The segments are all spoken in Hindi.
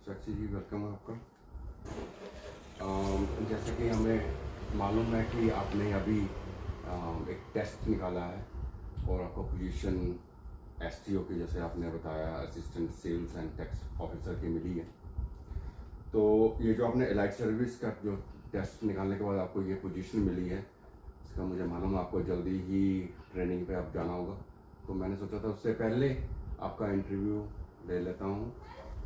साक्षी जी, वेलकम है आपका। जैसे कि हमें मालूम है कि आपने अभी एक टेस्ट निकाला है और आपको पोजीशन एसटीओ की, जैसे आपने बताया, assistant sales and tax officer की मिली है। तो ये जो आपने एलाइट सर्विस का जो टेस्ट निकालने के बाद आपको ये पोजीशन मिली है, इसका मुझे मालूम है आपको जल्दी ही ट्रेनिंग पे आप जाना होगा। तो मैंने सोचा था उससे पहले आपका इंटरव्यू ले लेता हूँ।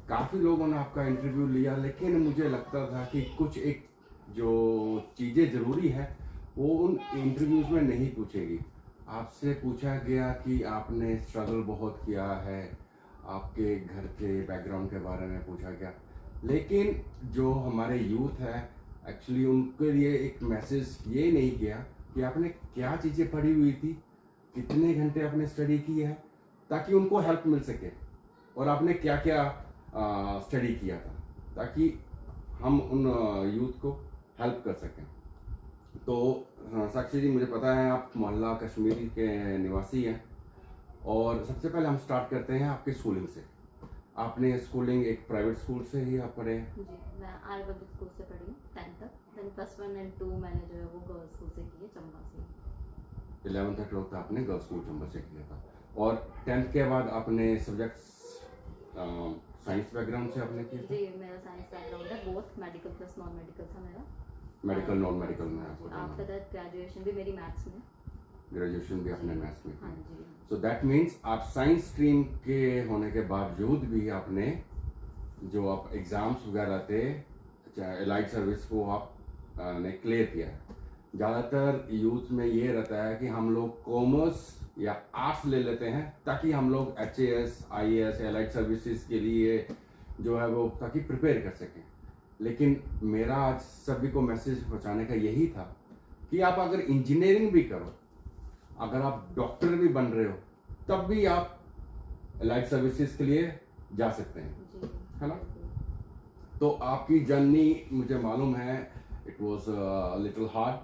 काफ़ी लोगों ने आपका इंटरव्यू लिया, लेकिन मुझे लगता था कि कुछ एक जो चीज़ें ज़रूरी है वो उन इंटरव्यूज़ में नहीं पूछेगी। आपसे पूछा गया कि आपने स्ट्रगल बहुत किया है, आपके घर के बैकग्राउंड के बारे में पूछा गया, लेकिन जो हमारे यूथ है एक्चुअली उनके लिए एक मैसेज ये नहीं गया कि आपने क्या चीज़ें पढ़ी हुई थी, कितने घंटे आपने स्टडी की है, ताकि उनको हेल्प मिल सके, और आपने क्या क्या स्टडी किया था, ताकि हम उन यूथ को हेल्प कर सकें। तो साक्षी जी, मुझे पता है आप मोहल्ला कश्मीरी के निवासी हैं, और सबसे पहले हम स्टार्ट करते हैं आपकी स्कूलिंग से। आपने स्कूलिंग एक प्राइवेट स्कूल से ही आप पढ़े हैं? जी, मैं आर्य पब्लिक स्कूल से पढ़ी हूँ 10th तक। देन प्लस 1 एंड 2 मैंने जो है वो गर्ल्स स्कूल से की है, चंबा से। 11th और 12th आपने गर्ल्स स्कूल चंबा से किया था, और 10th के बाद आपने सब्जेक्ट्स साइंस बैकग्राउंड से आपने किया था? जी, मेरा साइंस बैकग्राउंड है, both medical plus non medical था मेरा। मेडिकल नॉन मेडिकल में आपको आफ्टर दैट ग्रेजुएशन भी मेरी मैथ्स में। ग्रेजुएशन भी आपने मैथ्स में हाँ की। जी। सो दैट मीन्स आप साइंस स्ट्रीम के होने के बावजूद भी आपने जो आप एग्ज़ाम्स वगैरह थे, एलाइट सर्विस को आप ने क्लियर किया है। ज़्यादातर यूथ में ये रहता है कि हम लोग कॉमर्स या आर्ट्स ले लेते हैं ताकि हम लोग HAS IAS एलाइट सर्विसेज के लिए जो है वो ताकि प्रिपेयर कर सकें। लेकिन मेरा आज सभी को मैसेज पहुंचाने का यही था कि आप अगर इंजीनियरिंग भी करो, अगर आप डॉक्टर भी बन रहे हो, तब भी आप एलाइट सर्विसेज के लिए जा सकते हैं, जी, है ना? तो आपकी जर्नी मुझे मालूम है इट वॉज लिटिल हार्ड।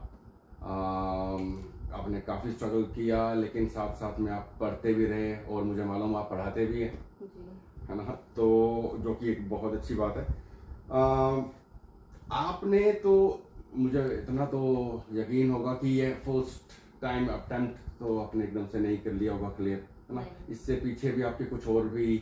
आपने काफ़ी स्ट्रगल किया, लेकिन साथ साथ में आप पढ़ते भी रहे, और मुझे मालूम आप पढ़ाते भी हैं, जी। है ना? तो जो कि एक बहुत अच्छी बात है। आपने तो, मुझे इतना तो यकीन होगा कि ये फर्स्ट टाइम अटेम्प्ट तो आपने एकदम से नहीं कर लिया होगा क्लियर, है ना? इससे पीछे भी आपके कुछ और भी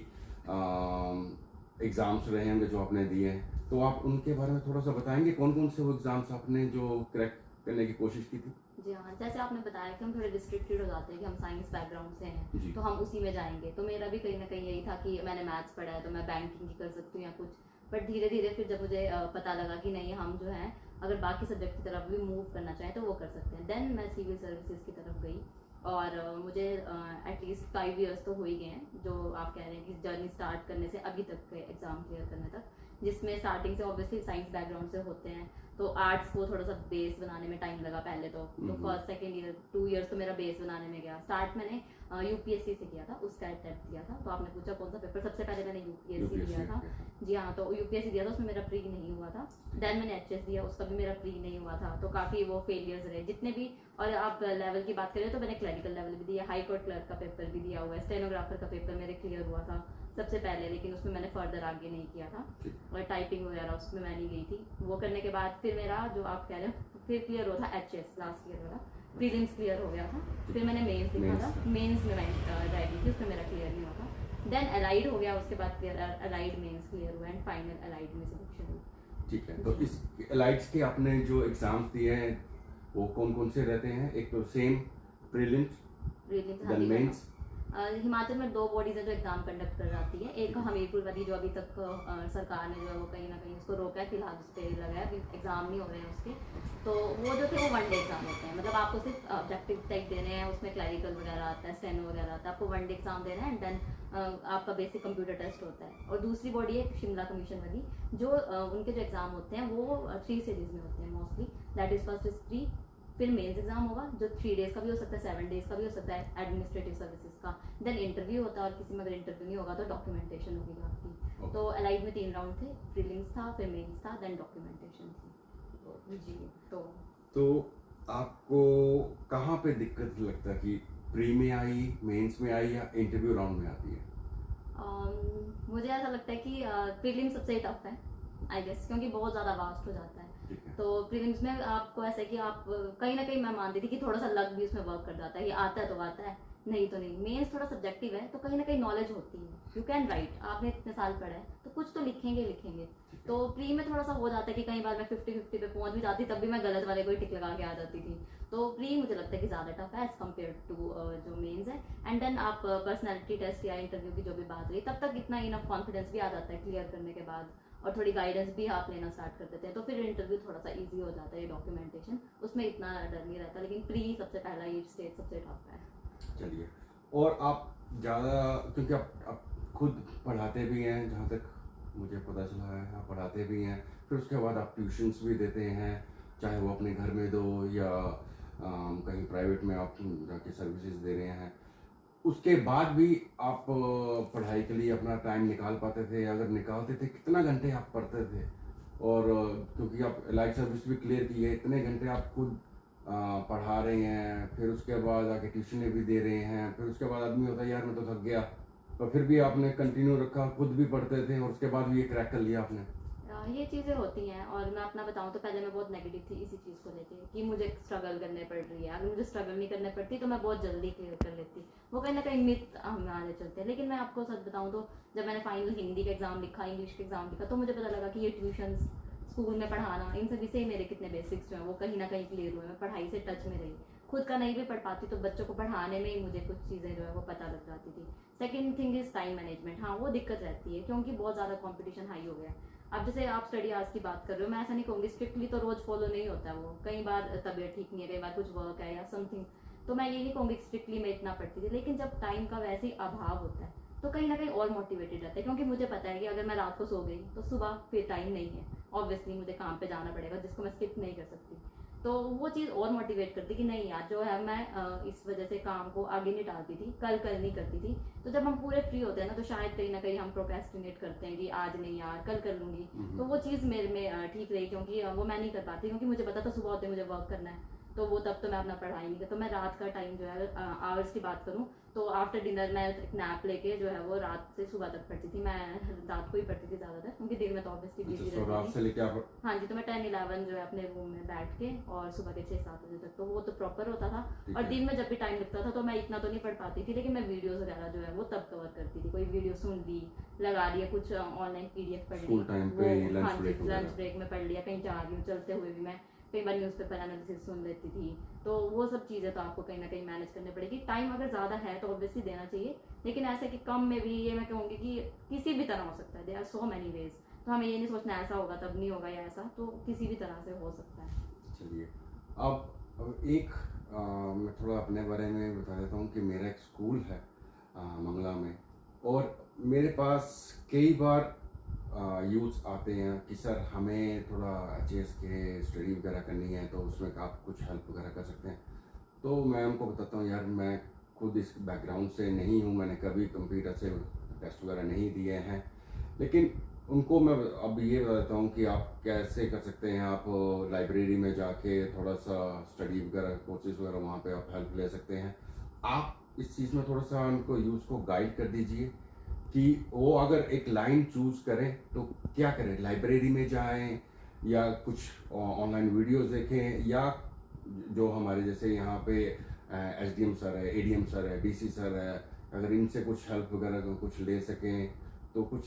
एग्ज़ाम्स रहे होंगे जो आपने दिए हैं, तो आप उनके बारे में थोड़ा सा बताएंगे, कौन कौन से वो एग्ज़ाम्स आपने जो क्रैक करने की कोशिश की थी? जी हाँ, जैसे आपने बताया कि हम थोड़े रिस्ट्रिक्टेड हो जाते हैं कि हम साइंस बैकग्राउंड से जी। हैं, तो हम उसी में जाएंगे। तो मेरा भी कहीं ना कहीं यही था कि मैंने मैथ्स पढ़ा है तो मैं बैंकिंग ही कर सकती हूँ या कुछ। बट धीरे धीरे फिर जब मुझे पता लगा कि नहीं, हम जो है अगर बाकी सब्जेक्ट की तरफ भी मूव करना चाहें तो वो कर सकते हैं। देन मैं सिविल सर्विसेज की तरफ गई, और मुझे एटलीस्ट 5 ईयर्स तो हो ही गए हैं जो आप कह रहे हैं कि जर्नी स्टार्ट करने से अभी तक के एग्ज़ाम क्लियर करने तक, जिसमें स्टार्टिंग से ऑब्वियसली साइंस बैकग्राउंड से होते हैं, तो आर्ट्स को थोड़ा सा बेस बनाने में टाइम लगा पहले तो फर्स्ट सेकंड ईयर 2 ईयर्स तो मेरा बेस बनाने में गया। स्टार्ट मैंने यूपीएससी से किया था, उसका अटेम्प्ट दिया था। तो आपने पूछा कौन सा पेपर, सबसे पहले मैंने यूपीएससी दिया था। जी हाँ, तो यूपीएससी दिया था, उसमें मेरा प्री नहीं हुआ था। देन मैंने एचएस दिया, उसका भी मेरा प्री नहीं हुआ था। तो काफ़ी वो फेलियर्स रहे जितने भी। और आप लेवल की बात करें तो मैंने क्लरिकल लेवल भी दिया, हाई कोर्ट क्लर्क का पेपर भी दिया हुआ है, स्टेनोग्राफर का पेपर मेरे क्लियर हुआ था सबसे पहले, लेकिन उसमें मैंने फर्दर आगे नहीं किया था। और टाइपिंग वगैरह उसमें मैं नहीं गई थी। वो करने के बाद फिर मेरा जो आप कह रहे हो फिर क्लियर हुआ था एचएस लास्ट ईयर वाला, प्रीलिम्स क्लियर हो गया था। फिर मैंने मेंस लिखा था, मेंस में मैं ड्राइविंग थी, उसमें मेरा क्लियर नहीं हुआ था। देन अलाइड हो गया, उसके बाद क्लियर अलाइड मेंस क्लियर हुआ एंड फाइनल अलाइड में सिलेक्शन हुई। ठीक है, तो इस एलाइट्स के आपने जो एग्ज़ाम्स दिए हैं वो कौन कौन से रहते हैं? एक तो same prelims, then mains. Himachal में 2 बॉडीज है जो एग्जाम कंडक्ट कर जाती है। एक हमीरपुर वाली जो अभी तक सरकार ने जो है वो कहीं ना कहीं उसको रोका है, फिलहाल उस पर लगा है, एग्जाम नहीं हो रहे हैं उसके। तो वो जो थे वो 1 डे एग्जाम होते हैं, मतलब आपको सिर्फ ऑब्जेक्टिव टाइप देने हैं, उसमें क्लैरिकल वगैरह आता है, स्टेनो वगैरह आता है, आपको 1 डे एग्जाम देना है एंड देन आपका बेसिक कंप्यूटर टेस्ट होता है। और दूसरी बॉडी है शिमला कमीशन वाली, जो उनके जो एग्जाम होते हैं वो 3 सीरीज में होते हैं mostly. That is first history, फिर मेंस एग्जाम होगा जो 3 डेज का भी हो सकता है, 7 डेज का भी हो सकता है, एडमिनिस्ट्रेटिव सर्विसेज का। देन इंटरव्यू होता है, और किसी में अगर इंटरव्यू नहीं होगा तो डॉक्यूमेंटेशन होगी आपकी। तो अलाइड में 3 राउंड थे, प्रीलिम्स था, फिर मेंस था, देन डॉक्यूमेंटेशन थी। जी, तो आपको कहाँ पे दिक्कत लगता है कि प्री में आई, मेंस में आई, या इंटरव्यू राउंड में आती है? मुझे ऐसा लगता है कि प्रीलिम सबसे टफ है आई गेस, क्योंकि बहुत ज़्यादा वास्ट हो जाता है। ठीक है। तो प्रीलिम्स में आपको ऐसा है कि आप कहीं ना कहीं मैं मानती थी कि थोड़ा सा लक भी उसमें वर्क कर जाता है, ये आता है तो आता है, नहीं तो नहीं। मेंस थोड़ा सब्जेक्टिव है, तो कहीं ना कहीं नॉलेज होती है, यू कैन राइट, आपने इतने साल पढ़ा है तो कुछ तो लिखेंगे लिखेंगे। तो प्री में थोड़ा सा हो जाता है कि कई बार मैं 50-50 पे पहुंच भी जाती, तब भी मैं गलत वाले को ही टिक लगा के आ जाती थी। तो प्री मुझे लगता है कि ज़्यादा टफ है एज कम्पेयर टू जो मेंस है। एंड देन आप पर्सनैलिटी टेस्ट या इंटरव्यू की जो भी बात रही, तब तक इतना इनफ कॉन्फिडेंस भी आ जाता है क्लियर करने के बाद, और थोड़ी गाइडेंस भी आप लेना स्टार्ट कर देते हैं, तो फिर इंटरव्यू थोड़ा सा इजी हो जाता है, डॉक्यूमेंटेशन उसमें इतना डर नहीं रहता। लेकिन प्री सबसे पहला ये स्टेज सबसे टफ है। चलिए, और आप ज़्यादा, क्योंकि आप खुद पढ़ाते भी हैं, जहाँ तक मुझे पता चला है आप पढ़ाते भी हैं, फिर उसके बाद आप ट्यूशन्स भी देते हैं, चाहे वो अपने घर में दो या कहीं प्राइवेट में आप जाके सर्विसेज दे रहे हैं, उसके बाद भी आप पढ़ाई के लिए अपना टाइम निकाल पाते थे? अगर निकालते थे, कितना घंटे आप पढ़ते थे? और क्योंकि आप लाइफ सर्विस भी क्लियर की है, इतने घंटे आप खुद पढ़ा रहे हैं, फिर उसके बाद आके ट्यूशनें भी दे रहे हैं, फिर उसके बाद आदमी होता है यार मैं तो थक गया, तो फिर भी आपने कंटिन्यू रखा, खुद भी पढ़ते थे और उसके बाद भी ये क्रैक कर लिया आपने। ये चीज़ें होती हैं, और मैं अपना बताऊं तो पहले मैं बहुत नेगेटिव थी इसी चीज़ को लेके कि मुझे स्ट्रगल करने पड़ रही है। अगर मुझे स्ट्रगल नहीं करने पड़ती तो मैं बहुत जल्दी क्लियर कर लेती, वो कहीं ना कहीं मिथ हमारे चलते हैं। लेकिन मैं आपको सच बताऊं तो जब मैंने फाइनल हिंदी का एग्ज़ाम लिखा, इंग्लिश का एग्ज़ाम लिखा, तो मुझे पता लगा कि ये ट्यूशन, स्कूल में पढ़ाना, इन सभी से ही मेरे कितने बेसिक्स जो हैं वो कहीं ना कहीं क्लियर हुए। मैं पढ़ाई से टच में रही, खुद का नहीं भी पढ़ पाती तो बच्चों को पढ़ाने में ही मुझे कुछ चीज़ें जो है वो पता लग जाती थी। Second thing is time management. हाँ, वो दिक्कत रहती है क्योंकि बहुत ज़्यादा कंपटीशन हाई हो गया है। अब जैसे आप स्टडी आवर्स की बात कर रहे हो, मैं ऐसा नहीं कहूँगी स्ट्रिक्टली तो रोज फॉलो नहीं होता है वो, कई बार तबीयत ठीक नहीं है, कई बार कुछ वर्क है या समथिंग, तो मैं ये नहीं कहूँगी स्ट्रिक्टली मैं इतना पढ़ती थी। लेकिन जब टाइम का वैसे ही अभाव होता है तो कहीं ना कहीं और मोटिवेटेड रहता है, क्योंकि मुझे पता है कि अगर मैं रात को सो गई तो सुबह फिर टाइम नहीं है, ऑब्वियसली मुझे काम पे जाना पड़ेगा जिसको मैं स्किप नहीं कर सकती। तो वो चीज़ और मोटिवेट करती कि नहीं यार जो है मैं इस वजह से काम को आगे नहीं डालती थी, कल नहीं करती थी। तो जब हम पूरे फ्री होते हैं ना तो शायद कहीं ना कहीं हम प्रोक्रेस्टिनेट करते हैं कि आज नहीं यार कल कर लूँगी। तो वो चीज़ मेरे में ठीक रही, क्योंकि वो मैं नहीं कर पाती, क्योंकि मुझे पता था सुबह होते मुझे वर्क करना है, तो वो तब तो मैं अपना पढ़ाई नहीं कर। तो मैं रात का टाइम जो है आवर्स की बात करूँ तो आफ्टर डिनर मैं एक नैप लेके जो है वो रात से सुबह तक पढ़ती थी। मैं रात को ही पढ़ती थी ज़्यादातर, क्योंकि दिन में तो ऑब्वियसली बिजी तो रात रहती से थी। लेके आप हाँ जी, तो मैं 10-11 जो है अपने रूम में बैठ के और सुबह के 6-7 बजे तक, तो वो तो प्रॉपर होता था। ठीक और है। दिन में जब भी टाइम लगता था तो मैं इतना तो नहीं पढ़ पाती थी, लेकिन मैं वीडियोस वगैरह जो है वो तब कवर करती थी। कोई वीडियो सुन ली, लगा लिया, कुछ ऑनलाइन पीडीएफ पढ़ ली, स्कूल टाइम पे वो लंच हाँ जी ब्रेक लंच ब्रेक में पढ़ लिया, कहीं जा रही हूँ चलते हुए भी मैं कई बार न्यूज़पेपर एनालिसिस सुन लेती थी। तो वो सब चीज़ें तो आपको कहीं ना कहीं मैनेज करनी पड़ेगी। टाइम अगर ज़्यादा है तो ऑब्वियसली देना चाहिए, लेकिन ऐसे कि कम में भी ये मैं कहूँगी कि किसी भी तरह हो सकता है, there are so many ways. तो हमें ये नहीं सोचना ऐसा होगा तब नहीं होगा या ऐसा, तो किसी भी तरह से हो सकता है। चलिए, अब एक मैं थोड़ा अपने बारे में बता देता हूँ कि मेरा एक स्कूल है मंगला में, और मेरे पास कई बार यूथ्स आते हैं कि सर हमें थोड़ा एचएस के स्टडी वगैरह करनी है, तो उसमें आप कुछ हेल्प वगैरह कर सकते हैं। तो मैं उनको बताता हूँ यार मैं खुद इस बैकग्राउंड से नहीं हूँ, मैंने कभी कंप्यूटर से टेस्ट वगैरह नहीं दिए हैं, लेकिन उनको मैं अब ये बताता हूँ कि आप कैसे कर सकते हैं। आप लाइब्रेरी में जाके थोड़ा सा स्टडी वगैरह कोर्सेज वगैरह वहाँ पे आप हेल्प ले सकते हैं। आप इस चीज़ में थोड़ा सा उनको यूथ को गाइड कर दीजिए कि वो अगर एक लाइन चूज करें तो क्या करें, लाइब्रेरी में जाएं या कुछ ऑनलाइन वीडियोस देखें, या जो हमारे जैसे यहाँ पे एसडीएम सर है, एडीएम सर है, डीसी सर है, अगर इनसे कुछ हेल्प वगैरह कुछ ले सकें तो कुछ।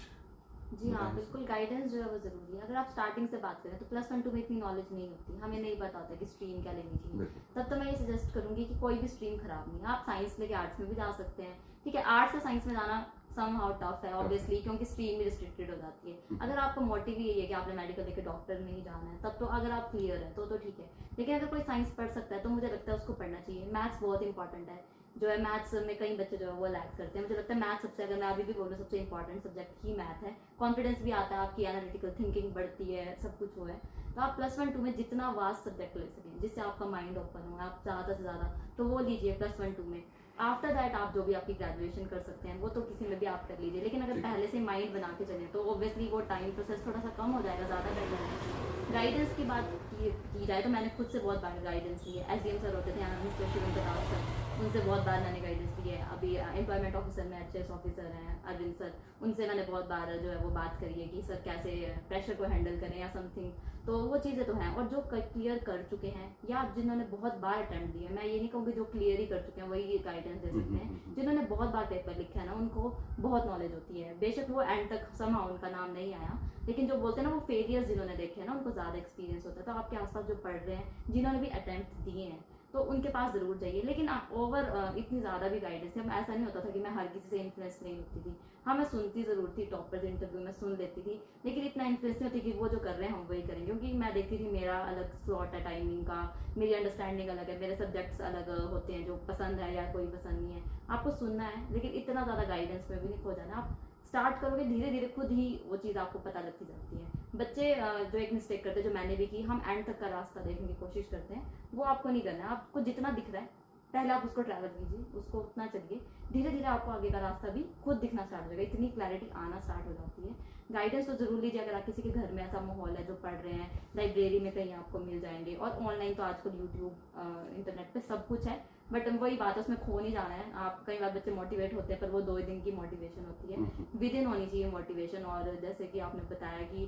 जी हाँ, बिल्कुल गाइडेंस जो है वो ज़रूरी है। अगर आप स्टार्टिंग से बात करें तो +1-2 में इतनी नॉलेज नहीं होती, हमें नहीं पता होता कि स्ट्रीम क्या लेनी चाहिए। तब तो मैं ये सजेस्ट करूँगी कि कोई भी स्ट्रीम खराब नहीं है, आप साइंस लेके आर्ट्स में भी जा सकते हैं। ठीक है, आर्ट्स से साइंस में जाना समहाउ टफ है ऑब्वियसली, क्योंकि स्ट्रीम भी रिस्ट्रिक्टेड हो जाती है। अगर आपका मोटिव यही है कि आपने मेडिकल लेके डॉक्टर में ही जाना है, तब तो अगर आप क्लियर है तो ठीक है। लेकिन अगर कोई साइंस पढ़ सकता है तो मुझे लगता है उसको पढ़ना चाहिए। मैथ्स बहुत इंपॉर्टेंट है, जो है मैथ्स में कई बच्चे जो है वो लैक करते हैं। मुझे लगता है मैथ्स सबसे, अगर मैं अभी भी बोलूँ, सबसे इंपॉर्टेंट सब्जेक्ट ही मैथ है। कॉन्फिडेंस भी आता है, आपकी एनालिटिकल थिंकिंग बढ़ती है, सब कुछ वो है। तो आप +1-2 में जितना वास्ट सब्जेक्ट ले सकें जिससे आपका माइंड ओपन हो, आप ज़्यादा से ज़्यादा तो वो लीजिए +1-2 में। आफ्टर दैट आप जो भी आपकी ग्रेजुएशन कर सकते हैं वो तो किसी में भी आप कर लीजिए, लेकिन अगर पहले से माइंड बना के चलें तो ऑब्वियसली वो टाइम प्रोसेस थोड़ा सा कम हो जाएगा, ज़्यादा बेटर है। गाइडेंस की बात की जाए तो मैंने खुद से बहुत बार गाइडेंस ली है। एसडीएम सर होते थे, मिस्टर शिवम प्रताप सर, उनसे बहुत बार मैंने गाइडेंस ली है। अभी एम्प्लॉयमेंट ऑफिसर में एचएस ऑफिसर हैं अरविंद सर, उनसे मैंने बहुत बार जो है वो बात करी है कि सर कैसे प्रेशर को हैंडल करें या समथिंग। तो वो चीज़ें तो हैं, और जो क्लियर कर चुके हैं या जिन्होंने बहुत बार अटैम्प्ट दिए, मैं ये नहीं कहूँगी जो क्लियर ही कर चुके हैं वही गाइडेंस दे सकते हैं। जिन्होंने बहुत बार पेपर लिखा है ना, उनको बहुत नॉलेज होती है। बेशक वो एंड तक समहाउ उनका नाम नहीं आया, लेकिन जो बोलते हैं ना वो फेलियर्स जिन्होंने देखे हैं ना, उनको ज़्यादा एक्सपीरियंस होता है। तो आपके आसपास जो पढ़ रहे हैं, जिन्होंने भी अटैम्प्ट दिए हैं, तो उनके पास ज़रूर जाइए। लेकिन ओवर इतनी ज़्यादा भी गाइडेंस है, ऐसा नहीं होता था कि मैं हर किसी से इन्फ्लुएंस नहीं होती थी। हाँ, मैं सुनती ज़रूर थी, टॉपर्स इंटरव्यू में सुन लेती थी, लेकिन इतना इन्फ्लुएंस नहीं होती कि वो जो कर रहे हैं हम वही करेंगे। क्योंकि मैं देखती थी मेरा अलग स्लॉट है टाइमिंग का, मेरी अंडरस्टैंडिंग अलग है, मेरे सब्जेक्ट्स अलग होते हैं, जो पसंद है या कोई पसंद नहीं है। आपको सुनना है, लेकिन इतना ज़्यादा गाइडेंस में भी नहीं खो जाना। आप स्टार्ट करोगे धीरे धीरे, खुद ही वो चीज़ आपको पता लगती जाती है। बच्चे जो एक मिस्टेक करते हैं, जो मैंने भी की, हम एंड तक का रास्ता देखने की कोशिश करते हैं, वो आपको नहीं करना है। आपको जितना दिख रहा है पहले आप उसको ट्रैवल कीजिए, उसको उतना चलिए, धीरे धीरे आपको आगे का रास्ता भी खुद दिखना स्टार्ट हो जाएगा, इतनी क्लैरिटी आना स्टार्ट हो जाती है। गाइडेंस तो जरूर लीजिए अगर आप किसी के घर में ऐसा माहौल है जो पढ़ रहे हैं, लाइब्रेरी में कहीं आपको मिल जाएंगे, और ऑनलाइन तो आजकल यूट्यूब इंटरनेट पे सब कुछ है। बट वही बात है, उसमें खो नहीं जाना है। आप कई बार बच्चे मोटिवेट होते हैं, पर वो 2 दिन की मोटिवेशन होती है, विद इन होनी चाहिए मोटिवेशन। और जैसे कि आपने बताया कि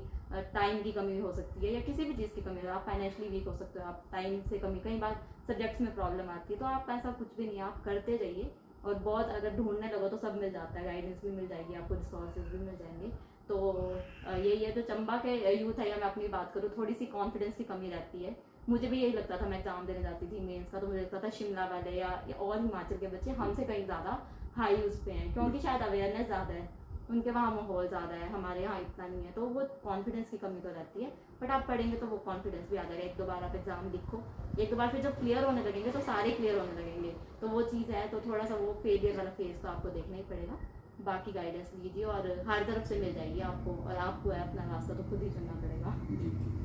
टाइम की कमी हो सकती है या किसी भी चीज़ की कमी हो, आप फाइनेंशियली वीक हो सकते हो, आप टाइम से कमी, कई बार सब्जेक्ट्स में प्रॉब्लम आती है, तो आप ऐसा कुछ भी नहीं है, आप करते जाइए। और बहुत अगर ढूंढने लगो तो सब मिल जाता है, गाइडेंस भी मिल जाएगी आपको, रिसोर्सेज भी मिल जाएंगे। तो यही है, जो चंबा के यूथ है, या मैं अपनी बात करूँ, थोड़ी सी कॉन्फिडेंस की कमी रहती है। मुझे भी यही लगता था, मैं एग्जाम देने जाती थी मेंस का, तो मुझे लगता था शिमला वाले या और हिमाचल के बच्चे हमसे कहीं ज़्यादा हाई उस पे हैं, क्योंकि शायद अवेयरनेस ज़्यादा है, उनके वहाँ माहौल ज़्यादा है, हमारे यहाँ इतना नहीं है। तो वो कॉन्फिडेंस की कमी तो रहती है, बट आप पढ़ेंगे तो वो कॉन्फिडेंस भी आ जाएगा। 1-2 बार आप एग्जाम लिखो, 1-2 बार फिर जब क्लियर होने लगेंगे तो सारे क्लियर होने लगेंगे, तो वो चीज़ है। तो थोड़ा सा वो फेलियर वाला फेज तो आपको देखना ही पड़ेगा। बाकी गाइडेंस लीजिए और हर तरफ से मिल जाएगी आपको, और आपको है अपना रास्ता तो खुद ही चुनना पड़ेगा। जी।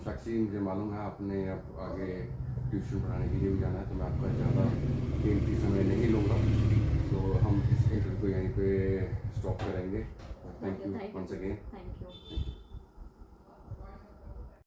साक्षी, मुझे मालूम है आपने अब आगे ट्यूशन पढ़ाने के लिए भी जाना है, तो मैं आपका ज़्यादा कीमती समय नहीं लूँगा, तो हम इस इंटरव्यू को यहीं पे स्टॉप करेंगे। Thank you once again. Thank you.